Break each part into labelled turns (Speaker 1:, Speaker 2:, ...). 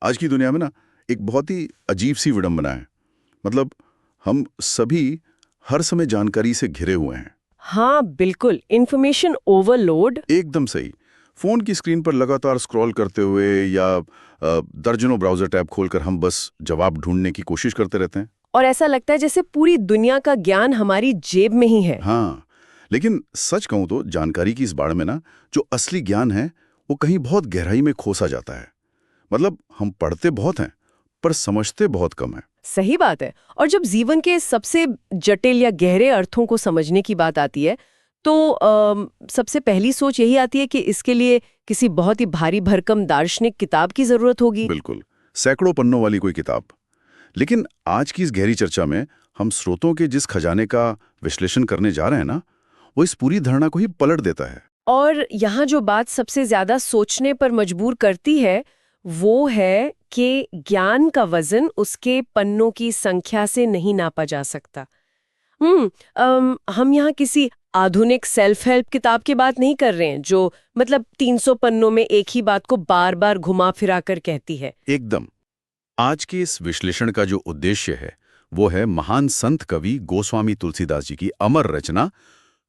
Speaker 1: आज की दुनिया में ना एक बहुत ही अजीब सी विडंबना है। मतलब हम सभी हर समय जानकारी से घिरे हुए हैं।
Speaker 2: हाँ बिल्कुल, इंफॉर्मेशन ओवरलोड।
Speaker 1: एकदम सही। फोन की स्क्रीन पर लगातार स्क्रॉल करते हुए या दर्जनों ब्राउजर टैब खोलकर हम बस जवाब ढूंढने की कोशिश करते रहते हैं।
Speaker 2: और ऐसा लगता है जैसे पूरी दुनिया का ज्ञान हमारी जेब में ही है।
Speaker 1: हाँ, लेकिन सच कहूं तो जानकारी की इस बाढ़ में ना जो असली ज्ञान है वो कहीं बहुत गहराई में खोसा जाता है। मतलब हम पढ़ते बहुत हैं पर समझते बहुत कम है।
Speaker 2: सही बात है। और जब जीवन के सबसे जटिल या गहरे अर्थों को समझने की बात आती है तो सबसे पहली सोच यही आती है कि इसके लिए किसी बहुत ही भारी भरकम दार्शनिक किताब की जरूरत होगी।
Speaker 1: बिल्कुल, सैकड़ों पन्नों वाली कोई किताब। लेकिन आज की इस गहरी चर्चा में हम स्रोतों के जिस खजाने का विश्लेषण करने जा रहे हैं ना, वो इस पूरी धारणा को ही पलट देता है।
Speaker 2: और यहाँ जो बात सबसे ज्यादा सोचने पर मजबूर करती है वो है कि ज्ञान का वजन उसके पन्नों की संख्या से नहीं नापा जा सकता। हम यहाँ किसी आधुनिक सेल्फ हेल्प किताब की बात नहीं कर रहे हैं जो मतलब 300 पन्नों में एक ही बात को बार बार घुमा फिरा कर कहती है।
Speaker 1: एकदम। आज के इस विश्लेषण का जो उद्देश्य है वो है महान संत कवि गोस्वामी तुलसीदास जी की अमर रचना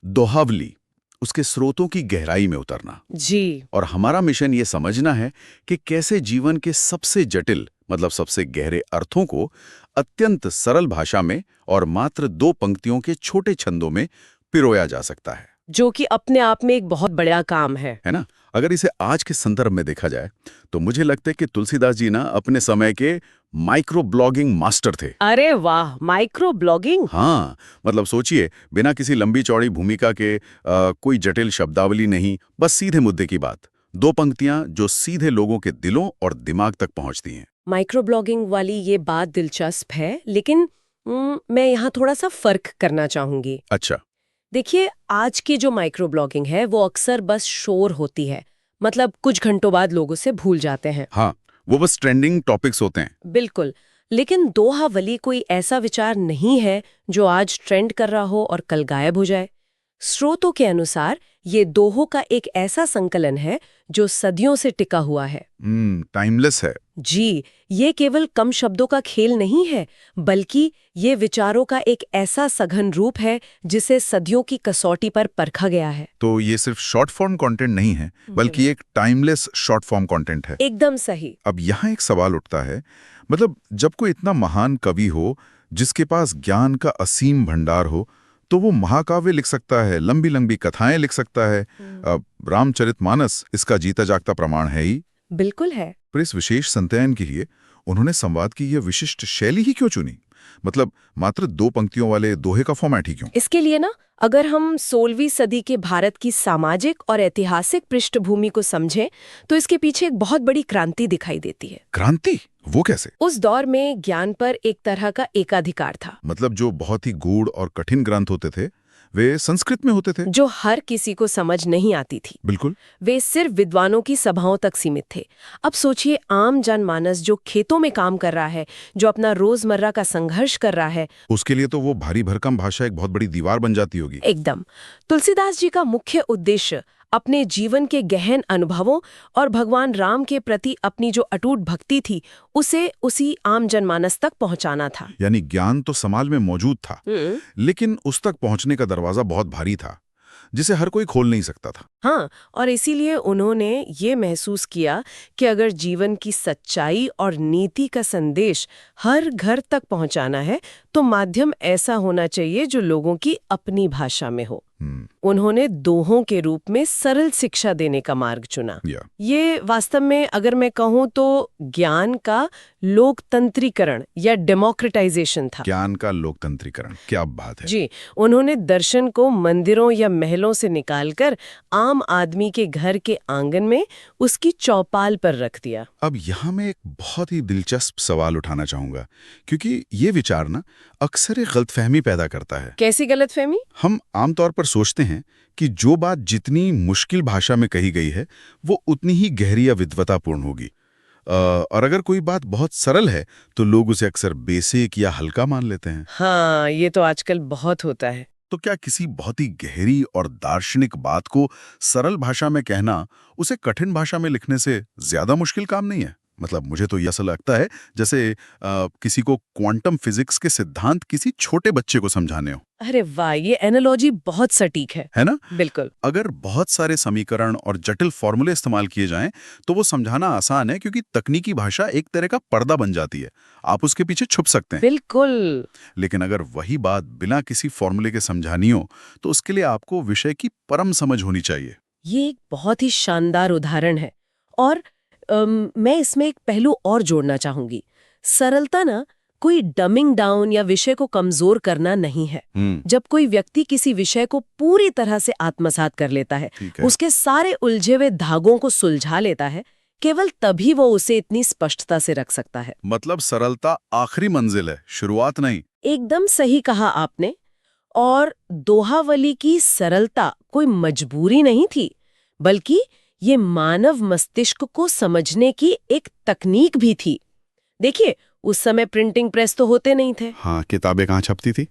Speaker 1: दोहावली, उसके स्रोतों की गहराई में उतरना।
Speaker 2: जी।
Speaker 1: और हमारा मिशन ये समझना है कि कैसे जीवन के सबसे जटिल मतलब सबसे गहरे अर्थों को अत्यंत सरल भाषा में और मात्र 2 पंक्तियों के छोटे छंदों में पिरोया जा सकता है।
Speaker 2: जो कि अपने आप में एक बहुत बड़ा काम
Speaker 1: है ना? अगर इसे आज के संदर्भ में देखा जाए तो मुझे लगता है कि तुलसीदास जी ना अपने समय के माइक्रो ब्लॉगिंग मास्टर थे।
Speaker 2: अरे वाह, माइक्रो ब्लॉगिंग।
Speaker 1: हाँ, मतलब सोचिए, बिना किसी लंबी चौड़ी भूमिका के कोई जटिल शब्दावली नहीं, बस सीधे मुद्दे की बात। 2 पंक्तियां जो सीधे लोगों के दिलों और दिमाग तक पहुंचती हैं।
Speaker 2: माइक्रो ब्लॉगिंग वाली ये बात दिलचस्प है, लेकिन मैं यहाँ थोड़ा सा फर्क करना चाहूंगी।
Speaker 1: अच्छा।
Speaker 2: देखिए, आज की जो माइक्रो ब्लॉगिंग है वो अक्सर बस शोर होती है। मतलब कुछ घंटों बाद लोग उसे भूल जाते हैं।
Speaker 1: हाँ, वो बस ट्रेंडिंग टॉपिक्स होते हैं।
Speaker 2: बिल्कुल। लेकिन दोहावली कोई ऐसा विचार नहीं है जो आज ट्रेंड कर रहा हो और कल गायब हो जाए। स्रोतों के अनुसार ये दोहों का एक ऐसा संकलन है जो सदियों से टिका हुआ है।
Speaker 1: टाइमलेस है।
Speaker 2: जी, ये केवल कम शब्दों का खेल नहीं है, बल्कि ये विचारों का एक ऐसा सघन रूप है जिसे सदियों की कसौटी पर परखा गया है।
Speaker 1: तो ये सिर्फ शॉर्ट फॉर्म कंटेंट नहीं है, बल्कि एक टाइमलेस शॉर्ट फॉर्म कंटेंट है।
Speaker 2: एकदम सही।
Speaker 1: अब यहाँ एक सवाल उठता है, मतलब जब कोई इतना महान कवि हो, जिसके पास ज्ञान का असीम भंडार हो, तो वो महाकाव्य लिख सकता है, लंबी लंबी कथाएं लिख सकता है। अब रामचरितमानस इसका जीता जागता प्रमाण है ही।
Speaker 2: बिल्कुल है।
Speaker 1: पर इस विशेष संतयन के लिए उन्होंने संवाद की यह विशिष्ट शैली ही क्यों चुनी? मतलब मात्र 2 पंक्तियों वाले दोहे का फॉर्मेट ही क्यों?
Speaker 2: इसके लिए ना, अगर हम 16वीं सदी के भारत की सामाजिक और ऐतिहासिक पृष्ठभूमि को समझें तो इसके पीछे एक बहुत बड़ी क्रांति दिखाई देती है।
Speaker 1: क्रांति? वो कैसे?
Speaker 2: उस दौर में ज्ञान पर एक तरह का एकाधिकार था।
Speaker 1: मतलब जो बहुत ही गूढ़ और कठिन ग्रंथ होते थे वे संस्कृत में होते थे,
Speaker 2: जो हर किसी को समझ नहीं आती थी।
Speaker 1: बिल्कुल।
Speaker 2: वे सिर्फ विद्वानों की सभाओं तक सीमित थे। अब सोचिए, आम जनमानस जो खेतों में काम कर रहा है, जो अपना रोजमर्रा का संघर्ष कर रहा है,
Speaker 1: उसके लिए तो वो भारी भरकम भाषा एक बहुत बड़ी दीवार बन जाती होगी।
Speaker 2: एकदम। तुलसीदास जी का मुख्य उद्देश्य अपने जीवन के गहन अनुभवों और भगवान राम के प्रति अपनी जो अटूट भक्ति थी उसे उसी आम जनमानस तक पहुंचाना था।
Speaker 1: यानी ज्ञान तो समाज में मौजूद था, लेकिन उस तक पहुंचने का दरवाजा बहुत भारी था, जिसे हर कोई खोल नहीं सकता था।
Speaker 2: हाँ, और इसीलिए उन्होंने ये महसूस किया कि अगर जीवन की सच्चाई और नीति का संदेश हर घर तक पहुंचाना है तो माध्यम ऐसा होना चाहिए जो लोगों की अपनी भाषा में हो। उन्होंने दोहों के रूप में सरल शिक्षा देने का मार्ग चुना। ये वास्तव में अगर मैं कहूँ तो ज्ञान का लोकतंत्रीकरण या डेमोक्रेटाइजेशन था।
Speaker 1: ज्ञान का लोकतंत्रीकरण, क्या बात है।
Speaker 2: जी, उन्होंने दर्शन को मंदिरों या महलों से निकालकर आम आदमी के घर के आंगन में उसकी चौपाल पर रख दिया।
Speaker 1: अब यहाँ मैं एक बहुत ही दिलचस्प सवाल उठाना चाहूंगा, क्योंकि ये विचार ना अक्सर एक गलतफहमी पैदा करता है।
Speaker 2: कैसी गलतफहमी?
Speaker 1: हम आमतौर पर सोचते हैं कि जो बात जितनी मुश्किल भाषा में कही गई है वो उतनी ही गहरी या विद्वतापूर्ण होगी, और अगर कोई बात बहुत सरल है तो लोग उसे अक्सर बेसिक या हल्का मान लेते हैं।
Speaker 2: हाँ, ये तो आजकल बहुत होता है।
Speaker 1: तो क्या किसी बहुत ही गहरी और दार्शनिक बात को सरल भाषा में कहना उसे कठिन भाषा में लिखने से ज्यादा मुश्किल काम नहीं है? मतलब मुझे तो ये ऐसा लगता है जैसे किसी को क्वांटम फिजिक्स के सिद्धांत किसी छोटे बच्चे को समझाने हो,
Speaker 2: अरे वाह, ये एनालॉजी बहुत सटीक है
Speaker 1: ना?
Speaker 2: बिल्कुल।
Speaker 1: अगर बहुत सारे समीकरण और जटिल फॉर्मूले इस्तेमाल किए जाएं तो वो समझाना आसान है, क्योंकि तकनीकी भाषा एक तरह का पर्दा बन जाती है, आप उसके पीछे छुप सकते हैं।
Speaker 2: बिल्कुल।
Speaker 1: लेकिन अगर वही बात बिना किसी फॉर्मूले के समझानी हो तो उसके लिए आपको विषय की परम समझ होनी चाहिए।
Speaker 2: ये एक बहुत ही शानदार उदाहरण है। और मैं इसमें एक पहलू और जोड़ना चाहूंगी। सरलता ना कोई डमिंग डाउन या विषय को कमजोर करना नहीं है। जब कोई व्यक्ति किसी विषय को पूरी तरह से आत्मसात कर लेता है, उसके सारे उलझे हुए धागों को सुलझा लेता है, केवल तभी वो उसे इतनी स्पष्टता से रख सकता है।
Speaker 1: मतलब सरलता आखिरी मंजिल है, शुरुआत नहीं।
Speaker 2: एकदम सही कहा आपने। और दोहावली की सरलता कोई मजबूरी नहीं थी, बल्कि ये मानव मस्तिष्क को समझने की एक तकनीक भी थी। देखिए, उस समय प्रिंटिंग प्रेस तो होते नहीं थे।
Speaker 1: हाँ, किताबें कहाँ छपती थी?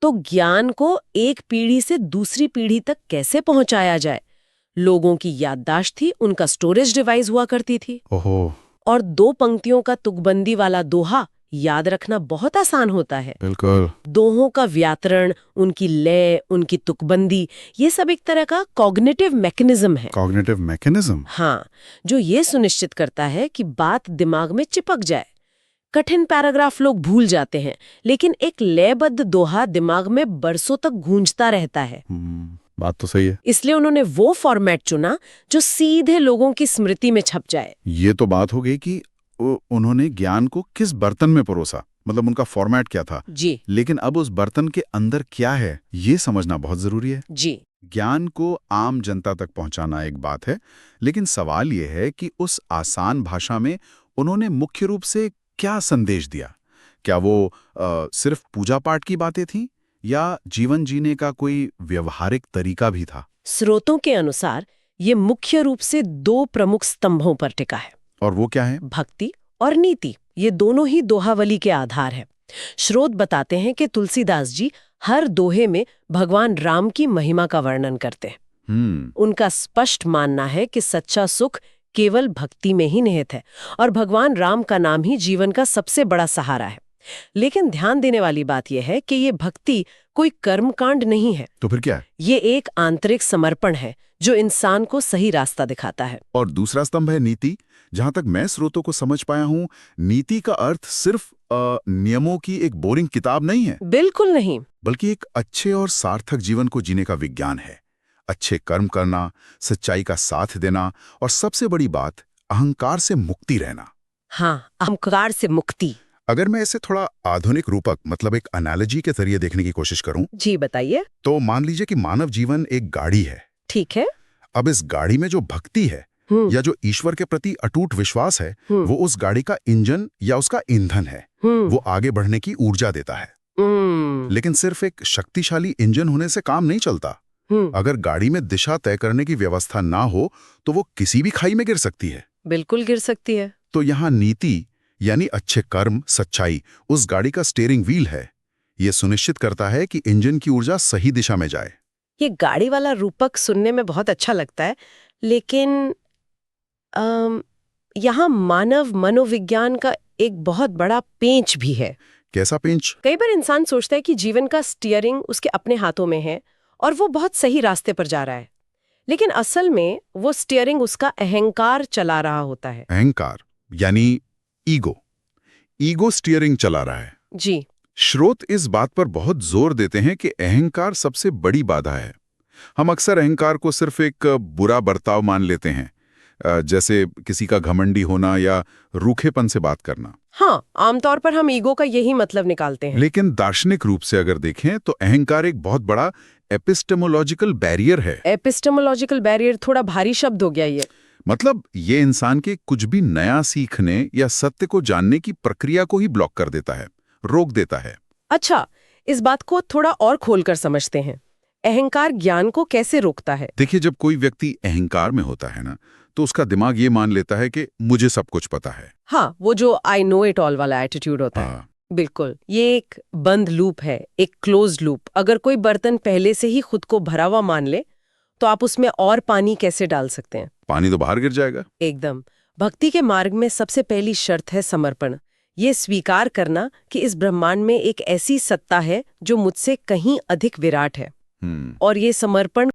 Speaker 2: तो ज्ञान को एक पीढ़ी से दूसरी पीढ़ी तक कैसे पहुंचाया जाए? लोगों की याददाश्त थी, उनका स्टोरेज डिवाइस हुआ करती थी।
Speaker 1: ओहो।
Speaker 2: और 2 पंक्तियों का तुकबंदी वाला दोहा याद रखना बहुत आसान होता है।
Speaker 1: बिल्कुल।
Speaker 2: दोहों का व्याकरण, उनकी लय, उनकी तुकबंदी, ये सब एक तरह का कॉग्निटिव मैकेनिज्म है।
Speaker 1: Cognitive mechanism?
Speaker 2: हाँ, जो ये सुनिश्चित करता है कि बात दिमाग में चिपक जाए। कठिन पैराग्राफ लोग भूल जाते हैं, लेकिन एक लयबद्ध दोहा दिमाग में बरसों तक गूंजता रहता है।
Speaker 1: बात तो सही है।
Speaker 2: इसलिए उन्होंने वो फॉर्मेट चुना जो सीधे लोगों की स्मृति में छप जाए।
Speaker 1: ये तो बात हो गई कि उन्होंने ज्ञान को किस बर्तन में परोसा, मतलब उनका फॉर्मेट क्या था।
Speaker 2: जी।
Speaker 1: लेकिन अब उस बर्तन के अंदर क्या है, ये समझना बहुत जरूरी है।
Speaker 2: जी।
Speaker 1: ज्ञान को आम जनता तक पहुंचाना एक बात है, लेकिन सवाल ये है कि उस आसान भाषा में उन्होंने मुख्य रूप से क्या संदेश दिया? क्या वो सिर्फ पूजा पाठ की बातें थीं, या जीवन जीने का कोई व्यवहारिक तरीका भी था?
Speaker 2: स्रोतों के अनुसार ये मुख्य रूप से 2 प्रमुख स्तंभों पर टिका है।
Speaker 1: और वो क्या है?
Speaker 2: भक्ति और नीति। ये दोनों ही दोहावली के आधार हैं। स्रोत बताते हैं कि तुलसीदास जी हर दोहे में भगवान राम की महिमा का वर्णन करते हैं। उनका स्पष्ट मानना है कि सच्चा सुख केवल भक्ति में ही निहित है, और भगवान राम का नाम ही जीवन का सबसे बड़ा सहारा है। लेकिन ध्यान देने वाली बात यह है कि ये भक्ति कोई कर्मकांड नहीं है।
Speaker 1: तो फिर क्या है?
Speaker 2: ये एक आंतरिक समर्पण है जो इंसान को सही रास्ता दिखाता है।
Speaker 1: और दूसरा स्तंभ है नीति। जहां तक मैं स्रोतों को समझ पाया हूं, नीति का अर्थ सिर्फ नियमों की एक बोरिंग किताब नहीं है।
Speaker 2: बिल्कुल नहीं।
Speaker 1: बल्कि एक अच्छे और सार्थक जीवन को जीने का विज्ञान है। अच्छे कर्म करना, सच्चाई का साथ देना, और सबसे बड़ी बात, अहंकार से मुक्ति रहना।
Speaker 2: हाँ, अहंकार से मुक्ति।
Speaker 1: अगर मैं इसे थोड़ा आधुनिक रूपक, मतलब एक एनालॉजी के जरिए देखने की कोशिश करूं,
Speaker 2: जी बताइए।
Speaker 1: तो मान लीजिए कि मानव जीवन एक गाड़ी है।
Speaker 2: ठीक है।
Speaker 1: अब इस गाड़ी में जो भक्ति है या जो ईश्वर के प्रति अटूट विश्वास है, वो उस गाड़ी का इंजन या उसका ईंधन है। वो आगे बढ़ने की ऊर्जा देता है। लेकिन सिर्फ एक शक्तिशाली इंजन होने से काम नहीं चलता। अगर गाड़ी में दिशा तय करने की व्यवस्था ना हो तो वो किसी भी खाई में गिर सकती है।
Speaker 2: बिल्कुल गिर सकती है।
Speaker 1: तो यहाँ नीति यानी अच्छे कर्म, सच्चाई उस गाड़ी का स्टीयरिंग व्हील है। ये सुनिश्चित करता है कि इंजन की ऊर्जा सही दिशा में जाए।
Speaker 2: ये गाड़ी वाला रूपक सुनने में बहुत अच्छा लगता है, लेकिन यहाँ मानव मनोविज्ञान का एक बहुत बड़ा पेंच भी है।
Speaker 1: कैसा पेंच?
Speaker 2: कई बार इंसान सोचता है कि जीवन का स्टीयरिंग उसके अपने हाथों में है और वो बहुत सही रास्ते पर जा रहा है, लेकिन असल में वो स्टीयरिंग उसका अहंकार चला रहा होता है।
Speaker 1: अहंकार यानी ईगो। ईगो स्टीयरिंग चला रहा है।
Speaker 2: जी।
Speaker 1: स्रोत इस बात पर बहुत जोर देते हैं कि अहंकार सबसे बड़ी बाधा है। हम अक्सर अहंकार को सिर्फ एक बुरा बर्ताव मान लेते हैं, जैसे किसी का घमंडी होना या रूखेपन से बात करना।
Speaker 2: हाँ, आमतौर पर हम ईगो का यही मतलब निकालते हैं।
Speaker 1: लेकिन दार्शनिक रूप से अगर देखें तो अहंकार एक बहुत बड़ा एपिस्टेमोलॉजिकल बैरियर है।
Speaker 2: एपिस्टेमोलॉजिकल बैरियर थोड़ा भारी शब्द हो गया ये।
Speaker 1: मतलब ये इंसान के कुछ भी नया सीखने या सत्य को जानने की प्रक्रिया को ही ब्लॉक कर देता है, रोक देता है।
Speaker 2: अच्छा, इस बात को थोड़ा और खोलकर समझते हैं। अहंकार ज्ञान को कैसे रोकता है?
Speaker 1: देखिए, जब कोई व्यक्ति अहंकार में होता है ना, तो उसका दिमाग ये मान लेता है कि मुझे सब कुछ पता है।
Speaker 2: हाँ, वो जो आई नो इट ऑल वाला एटीट्यूड होता है। बिल्कुल, ये एक बंद लूप है, एक क्लोज लूप। अगर कोई बर्तन पहले से ही खुद को भरा हुआ मान ले, तो आप उसमें और पानी कैसे डाल सकते हैं?
Speaker 1: पानी तो बाहर गिर जाएगा।
Speaker 2: एकदम। भक्ति के मार्ग में सबसे पहली शर्त है समर्पण। ये स्वीकार करना कि इस ब्रह्मांड में एक ऐसी सत्ता है जो मुझसे कहीं अधिक विराट है। और ये समर्पण